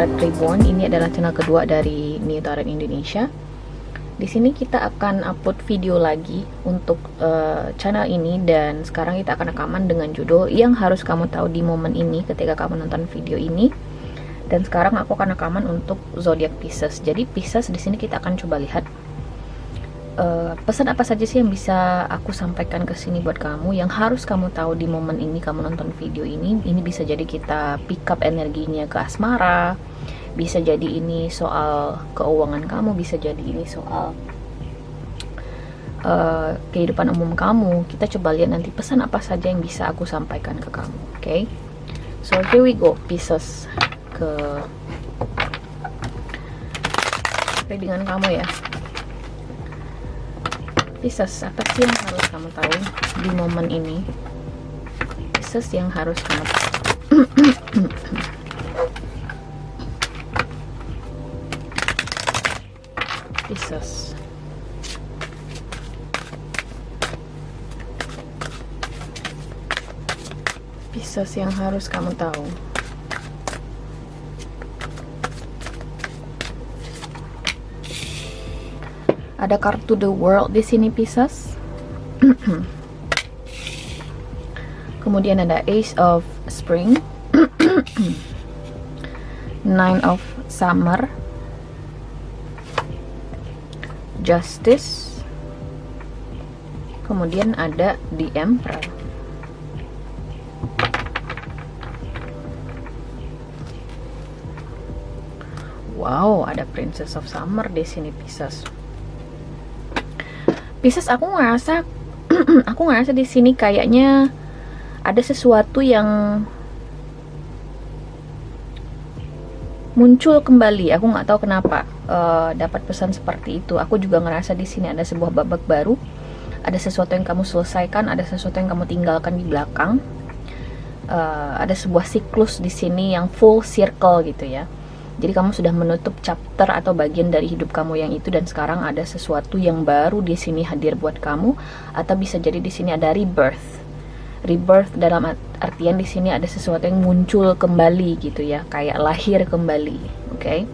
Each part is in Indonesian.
Tarot Reborn. Ini adalah channel kedua dari New Tarot Indonesia. Di sini kita akan upload video lagi untuk channel ini, dan sekarang kita akan rekaman dengan judul yang harus kamu tahu di momen ini ketika kamu nonton video ini. Dan sekarang aku akan rekaman untuk zodiak Pisces. Jadi Pisces di sini kita akan coba lihat pesan apa saja sih yang bisa aku sampaikan ke sini buat kamu, yang harus kamu tahu di momen ini kamu nonton video ini. Ini bisa jadi kita pick up energinya ke asmara, bisa jadi ini soal keuangan kamu, bisa jadi ini soal kehidupan umum kamu. Kita coba lihat nanti pesan apa saja yang bisa aku sampaikan ke kamu. Oke, so here we go, Pisces, ke readingan kamu ya. Pisces, apa sih yang harus kamu tahu di momen ini? Pisces, yang harus kamu tahu. Pisces. Pisces, yang harus kamu tahu. Ada kartu The World di sini, Pisces. Kemudian ada Ace of Spring, Nine of Summer, Justice. Kemudian ada The Emperor. Wow, ada Princess of Summer di sini, Pisces. Pisces, aku ngerasa di sini kayaknya ada sesuatu yang muncul kembali. Aku nggak tahu kenapa dapat pesan seperti itu. Aku juga ngerasa di sini ada sebuah babak baru, ada sesuatu yang kamu selesaikan, ada sesuatu yang kamu tinggalkan di belakang. Ada sebuah siklus di sini yang full circle gitu ya. Jadi kamu sudah menutup chapter atau bagian dari hidup kamu yang itu, dan sekarang ada sesuatu yang baru di sini hadir buat kamu, atau bisa jadi di sini ada rebirth. Rebirth dalam artian di sini ada sesuatu yang muncul kembali gitu ya, kayak lahir kembali, oke?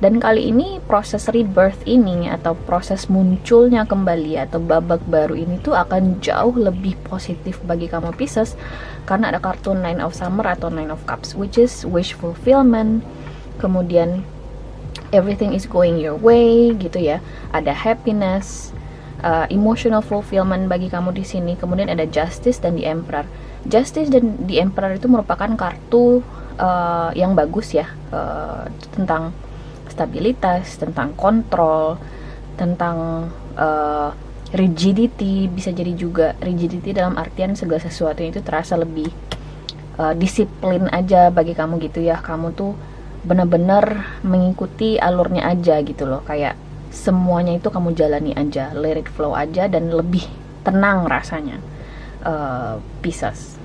Dan kali ini proses rebirth ini atau proses munculnya kembali atau babak baru ini tuh akan jauh lebih positif bagi kamu, Pisces, karena ada kartu Nine of Summer atau Nine of Cups, which is wish fulfillment. Kemudian everything is going your way gitu ya. Ada happiness, emotional fulfillment bagi kamu di sini. Kemudian ada Justice dan The Emperor. Justice dan The Emperor itu merupakan kartu yang bagus ya, tentang stabilitas, tentang kontrol, tentang rigidity. Bisa jadi juga rigidity dalam artian segala sesuatu itu terasa lebih disiplin aja bagi kamu gitu ya. Kamu tuh benar-benar mengikuti alurnya aja gitu loh, kayak semuanya itu kamu jalani aja, let it flow aja, dan lebih tenang rasanya, Pisces.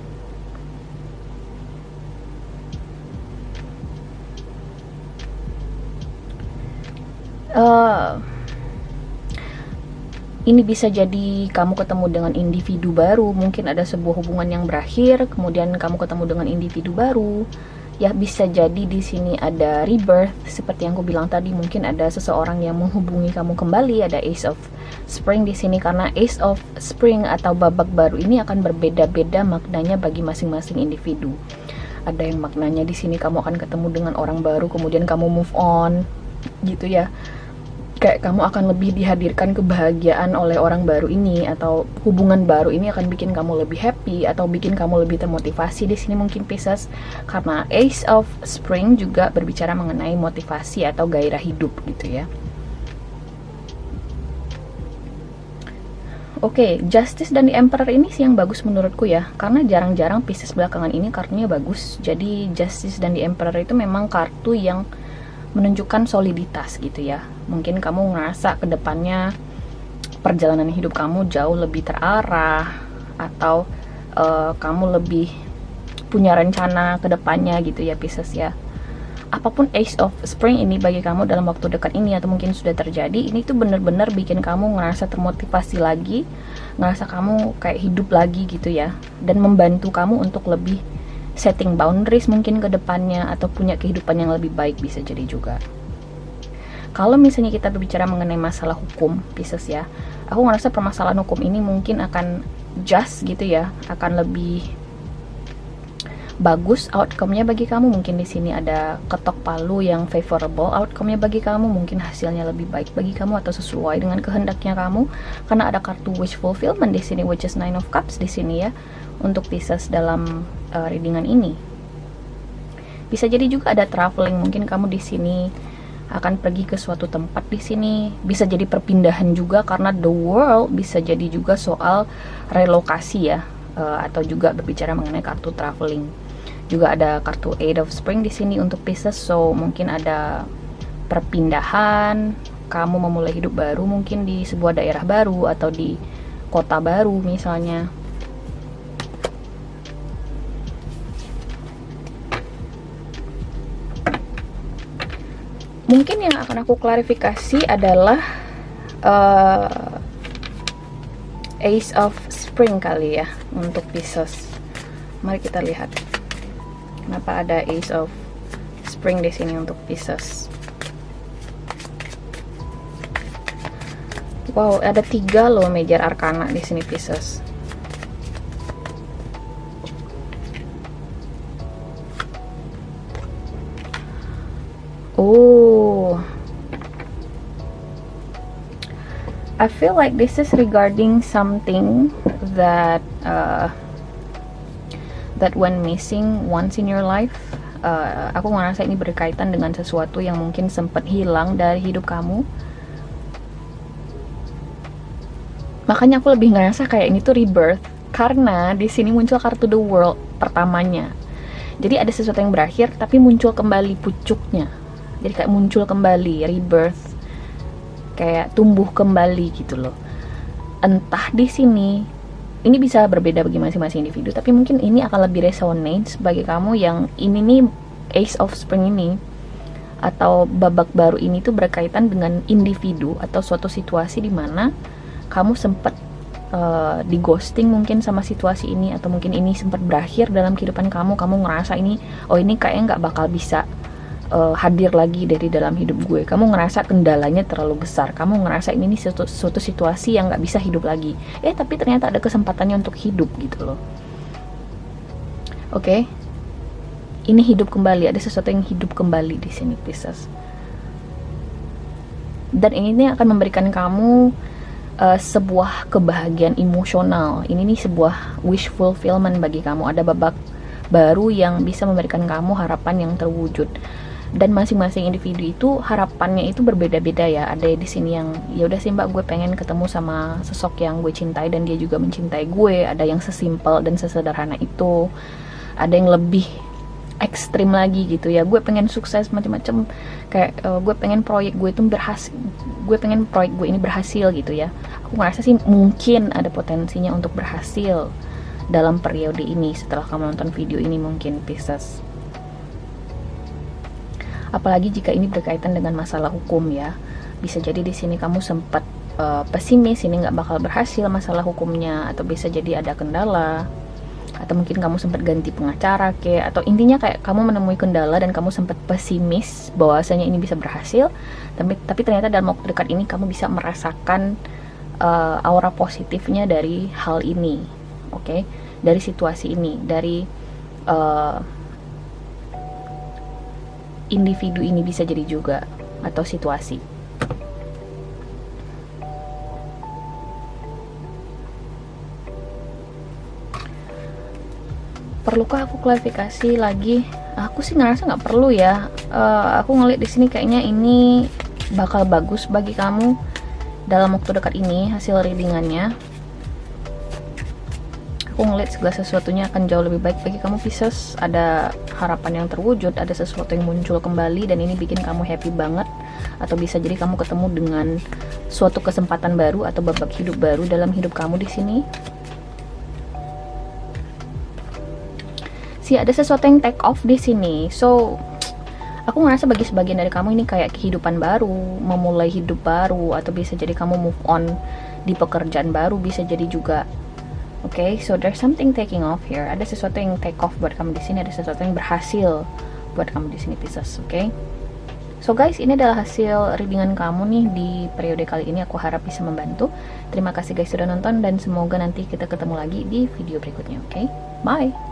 Ini bisa jadi kamu ketemu dengan individu baru, mungkin ada sebuah hubungan yang berakhir, kemudian kamu ketemu dengan individu baru. Ya, bisa jadi di sini ada rebirth seperti yang aku bilang tadi, mungkin ada seseorang yang menghubungi kamu kembali. Ada Ace of Spring di sini, karena Ace of Spring atau babak baru ini akan berbeda-beda maknanya bagi masing-masing individu. Ada yang maknanya di sini kamu akan ketemu dengan orang baru, kemudian kamu move on gitu ya. Kayak kamu akan lebih dihadirkan kebahagiaan oleh orang baru ini, atau hubungan baru ini akan bikin kamu lebih happy atau bikin kamu lebih termotivasi di sini mungkin, Pisces, karena Ace of Spring juga berbicara mengenai motivasi atau gairah hidup gitu ya. Oke, Justice dan The Emperor ini sih yang bagus menurutku ya, karena jarang-jarang Pisces belakangan ini kartunya bagus. Jadi Justice dan The Emperor itu memang kartu yang menunjukkan soliditas gitu ya. Mungkin kamu ngerasa kedepannya perjalanan hidup kamu jauh lebih terarah, atau kamu lebih punya rencana kedepannya gitu ya, Pisces ya. Apapun Ace of Spring ini bagi kamu dalam waktu dekat ini, atau mungkin sudah terjadi, ini tuh bener-bener bikin kamu ngerasa termotivasi lagi, ngerasa kamu kayak hidup lagi gitu ya, dan membantu kamu untuk lebih setting boundaries mungkin ke depannya, atau punya kehidupan yang lebih baik bisa jadi juga. Kalau misalnya kita berbicara mengenai masalah hukum, Pisces ya, aku ngerasa permasalahan hukum ini mungkin akan just gitu ya, akan lebih bagus outcome-nya bagi kamu. Mungkin di sini ada ketok palu yang favorable outcome-nya bagi kamu, mungkin hasilnya lebih baik bagi kamu atau sesuai dengan kehendaknya kamu, karena ada kartu wish fulfillment di sini, which is Nine of Cups di sini ya, untuk Pisces dalam readingan ini. Bisa jadi juga ada traveling, mungkin kamu di sini akan pergi ke suatu tempat di sini, bisa jadi perpindahan juga karena the world, bisa jadi juga soal relokasi ya, atau juga berbicara mengenai kartu traveling. Juga ada kartu Eight of Spring di sini untuk Pisces, so mungkin ada perpindahan, kamu memulai hidup baru mungkin di sebuah daerah baru atau di kota baru misalnya. Mungkin yang akan aku klarifikasi adalah Ace of Spring kali ya untuk Pisces. Mari kita lihat kenapa ada Ace of Spring di sini untuk Pisces. Wow, ada 3 loh Major Arcana di sini Pisces. Oh, I feel like this is regarding something that that when missing once in your life. Aku ngerasa ini berkaitan dengan sesuatu yang mungkin sempat hilang dari hidup kamu. Makanya aku lebih ngerasa kayak ini tuh rebirth, karena di sini muncul kartu The World pertamanya. Jadi ada sesuatu yang berakhir tapi muncul kembali pucuknya. Jadi kayak muncul kembali, rebirth, kayak tumbuh kembali gitu loh. Entah di sini, ini bisa berbeda bagi masing-masing individu, tapi mungkin ini akan lebih resonate bagi kamu yang ini nih, Ace of Spring ini atau babak baru ini tuh berkaitan dengan individu atau suatu situasi di mana kamu sempat di ghosting mungkin sama situasi ini, atau mungkin ini sempat berakhir dalam kehidupan kamu. Kamu ngerasa ini, oh ini kayaknya nggak bakal bisa hadir lagi dari dalam hidup gue. Kamu ngerasa kendalanya terlalu besar, kamu ngerasa ini nih suatu situasi yang nggak bisa hidup lagi, tapi ternyata ada kesempatannya untuk hidup gitu loh. Oke, ini hidup kembali, ada sesuatu yang hidup kembali di sini Pisces, dan ini akan memberikan kamu sebuah kebahagiaan emosional. Ini nih sebuah wish fulfillment bagi kamu, ada babak baru yang bisa memberikan kamu harapan yang terwujud. Dan masing-masing individu itu harapannya itu berbeda-beda ya. Ada di sini yang ya udah sih mbak, gue pengen ketemu sama sosok yang gue cintai dan dia juga mencintai gue. Ada yang sesimpel dan sesederhana itu. Ada yang lebih ekstrim lagi gitu ya, gue pengen sukses macam-macam, kayak gue pengen proyek gue itu berhasil, gue pengen proyek gue ini berhasil gitu ya. Aku ngerasa sih mungkin ada potensinya untuk berhasil dalam periode ini setelah kamu nonton video ini mungkin Pisces. Apalagi jika ini berkaitan dengan masalah hukum ya, bisa jadi di sini kamu sempat pesimis ini nggak bakal berhasil masalah hukumnya, atau bisa jadi ada kendala, atau mungkin kamu sempat ganti pengacara atau intinya kayak kamu menemui kendala dan kamu sempat pesimis bahwasanya ini bisa berhasil, tapi ternyata dalam waktu dekat ini kamu bisa merasakan aura positifnya dari hal ini, oke? Dari situasi ini, dari individu ini bisa jadi juga, atau situasi. Perlukah aku klarifikasi lagi? Aku sih ngerasa nggak perlu ya. Aku ngeliat di sini kayaknya ini bakal bagus bagi kamu dalam waktu dekat ini hasil readingannya. Aku ngeliat segala sesuatunya akan jauh lebih baik bagi kamu Pisces. Ada harapan yang terwujud, ada sesuatu yang muncul kembali, dan ini bikin kamu happy banget. Atau bisa jadi kamu ketemu dengan suatu kesempatan baru atau babak hidup baru dalam hidup kamu di sini. Ada sesuatu yang take off di sini. So aku ngerasa bagi sebagian dari kamu ini kayak kehidupan baru, memulai hidup baru, atau bisa jadi kamu move on di pekerjaan baru, bisa jadi juga Oke, so there's something taking off here. Ada sesuatu yang take off buat kamu di sini, ada sesuatu yang berhasil buat kamu di sini, Pisces. Oke. So guys, ini adalah hasil readingan kamu nih di periode kali ini. Aku harap bisa membantu. Terima kasih guys sudah nonton dan semoga nanti kita ketemu lagi di video berikutnya. Oke, bye.